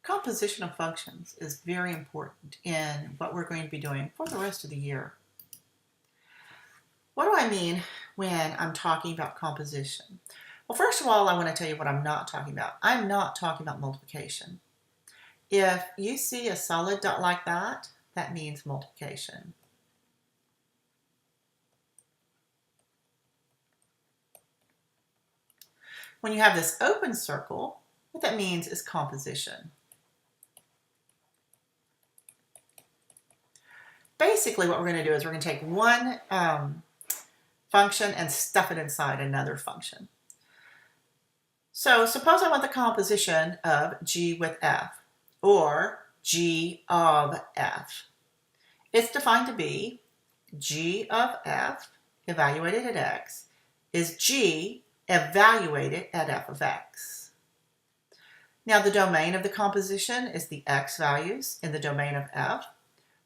Composition of functions is very important in what we're going to be doing for the rest of the year. What do I mean when I'm talking about composition? Well, first of all, I want to tell you what I'm not talking about. I'm not talking about multiplication. If you see a solid dot like that, that means multiplication. When you have this open circle, what that means is composition. Basically, what we're going to do is we're going to take one function and stuff it inside another function. So suppose I want the composition of g with f, or g of f. It's defined to be g of f evaluated at x is g evaluated at f of x. Now the domain of the composition is the x values in the domain of f,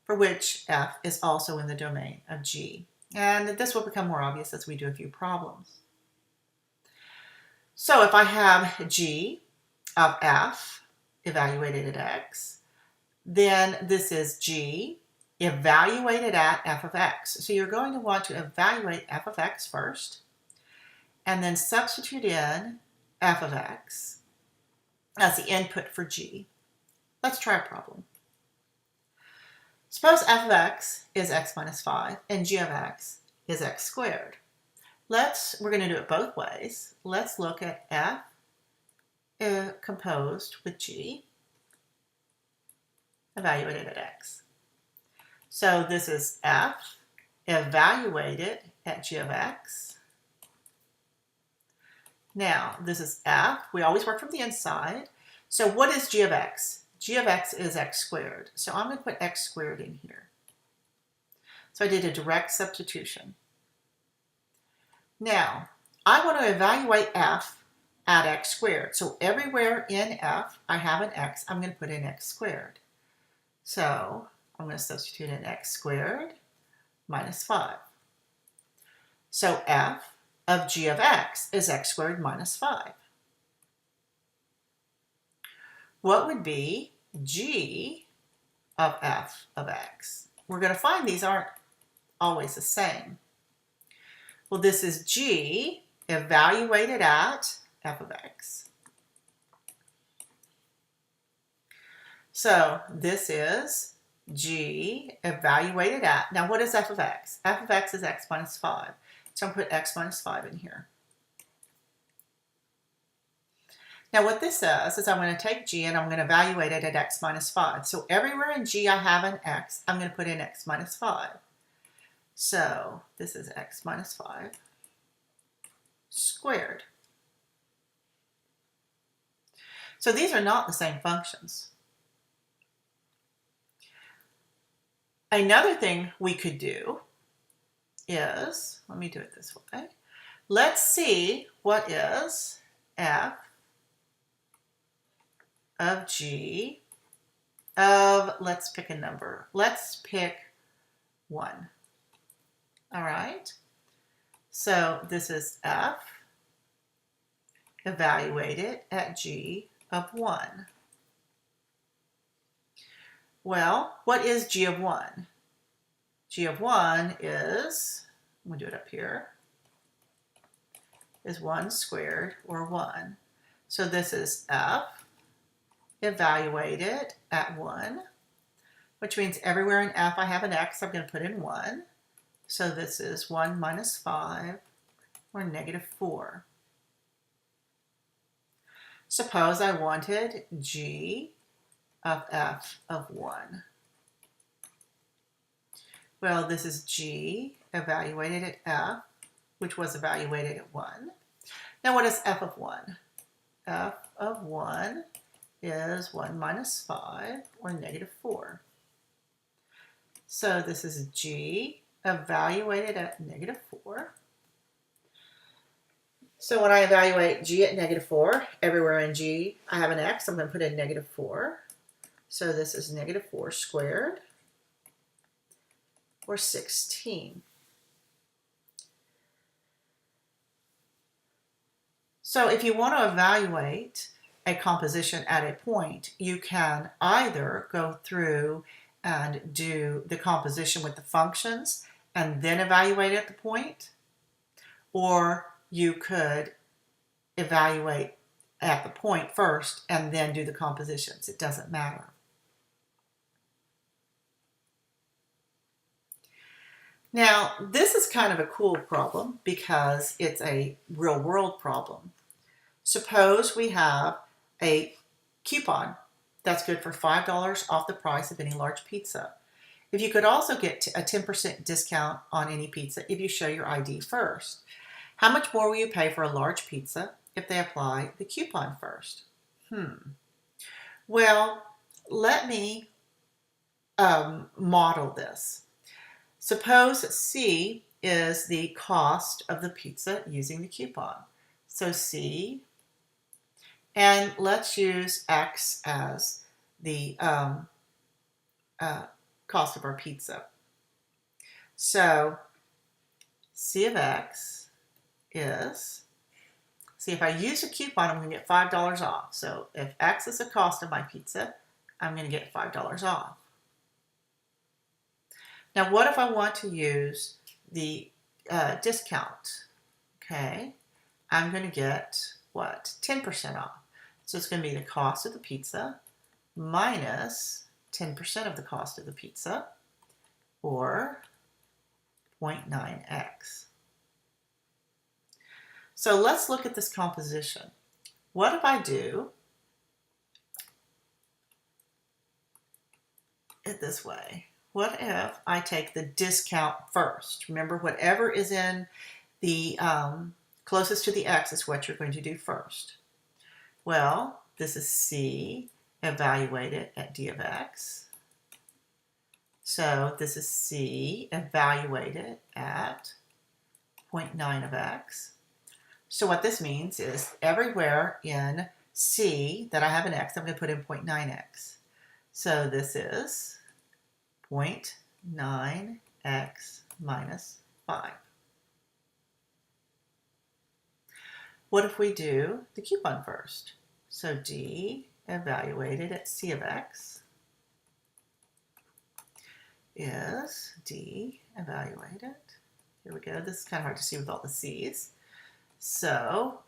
for which f is also in the domain of g. And this will become more obvious as we do a few problems. So if I have g of f evaluated at x, then this is g evaluated at f of x. So you're going to want to evaluate f of x first, and then substitute in f of x as the input for g. Let's try a problem. Suppose f of x is x minus 5 and g of x is x squared. We're going to do it both ways. Let's look at f composed with g evaluated at x. So this is f evaluated at g of x. Now this is f. We always work from the inside. So what is g of x? G of x is x squared. So I'm going to put x squared in here. So I did a direct substitution. Now, I want to evaluate f at x squared. So everywhere in f I have an x, I'm going to put in x squared. So I'm going to substitute in x squared minus 5. So f of g of x is x squared minus 5. What would be g of f of x? We're going to find these aren't always the same. Well, this is g evaluated at f of x. So this is g evaluated at, now what is f of x? F of x is x minus 5. So I'm going to put x minus 5 in here. Now what this says is I'm going to take g and I'm going to evaluate it at x minus 5. So everywhere in g I have an x, I'm going to put in x minus 5. So this is x minus 5 squared. So these are not the same functions. Another thing we could do is, let me do it this way. Let's see what is f of g of, let's pick a number. Let's pick 1. All right. So this is f evaluated at g of 1. Well, what is g of 1? G of 1 is, I'm going to do it up here, is 1 squared, or 1. So this is f evaluated at 1, which means everywhere in f I have an x, I'm going to put in 1. So this is 1 minus 5, or negative 4. Suppose I wanted g of f of 1. Well, this is g evaluated at f, which was evaluated at 1. Now what is f of 1? F of 1 is 1 minus 5, or negative 4. So this is g evaluated at negative 4. So when I evaluate g at negative 4, everywhere in g I have an x, I'm going to put in negative 4. So this is negative 4 squared, or 16. So if you want to evaluate a composition at a point, you can either go through and do the composition with the functions and then evaluate at the point, or you could evaluate at the point first and then do the compositions. It doesn't matter. Now, this is kind of a cool problem because it's a real world problem. Suppose we have a coupon that's good for $5 off the price of any large pizza. If you could also get a 10% discount on any pizza if you show your ID first. How much more will you pay for a large pizza if they apply the coupon first? Well, let me model this. Suppose C is the cost of the pizza using the coupon. So C, and let's use X as the cost of our pizza. So C of X is, see, if I use a coupon, I'm going to get $5 off. So if X is the cost of my pizza, I'm going to get $5 off. Now, what if I want to use the discount? Okay, I'm going to get what? 10% off. So it's going to be the cost of the pizza minus 10% of the cost of the pizza, or 0.9x. So let's look at this composition. What if I do it this way? What if I take the discount first? Remember, whatever is in the closest to the X is what you're going to do first. Well, this is C evaluated at D of X. So this is C evaluated at 0.9 of X. So what this means is everywhere in C that I have an X, I'm going to put in 0.9x. So this is 0.9x minus 5. What if we do the coupon first? So D evaluated at C of X is D evaluated. Here we go. This is kind of hard to see with all the C's. So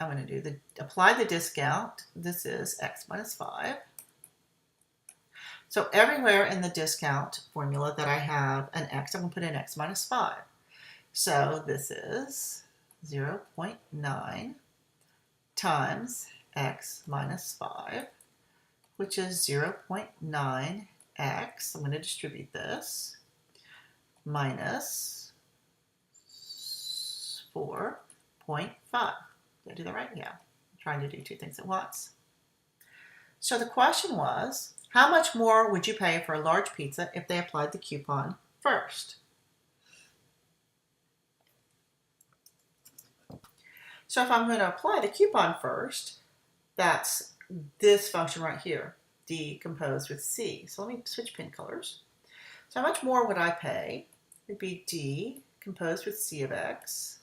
I'm going to do apply the discount. This is X minus 5. So everywhere in the discount formula that I have an X, I'm going to put in X minus 5. So this is 0.9 times X minus 5, which is 0.9x. I'm going to distribute this minus 4.5. Did I do that right? Yeah. I'm trying to do two things at once. So the question was, how much more would you pay for a large pizza if they applied the coupon first? So if I'm going to apply the coupon first, that's this function right here, D composed with C. So let me switch pen colors. So how much more would I pay? It would be D composed with C of X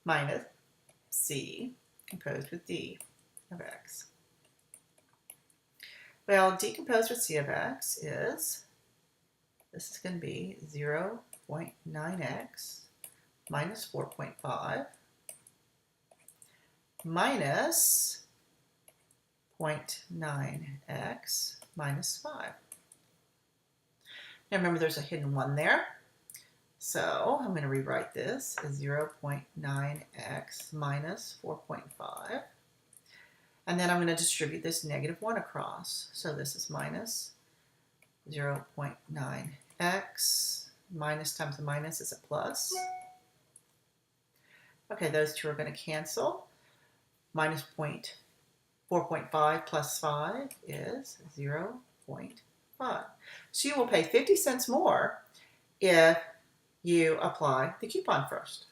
minus C composed with D of X. Well, D composed with C of X is, this is going to be 0.9x minus 4.5 minus 0.9x minus 5. Now remember, there's a hidden 1 there. So I'm going to rewrite this as 0.9x minus 4.5. And then I'm going to distribute this negative 1 across. So this is minus 0.9x. Minus times a minus is a plus. Okay, those two are going to cancel. Minus 4.5 plus 5 is 0.5. So you will pay 50 cents more if you apply the coupon first.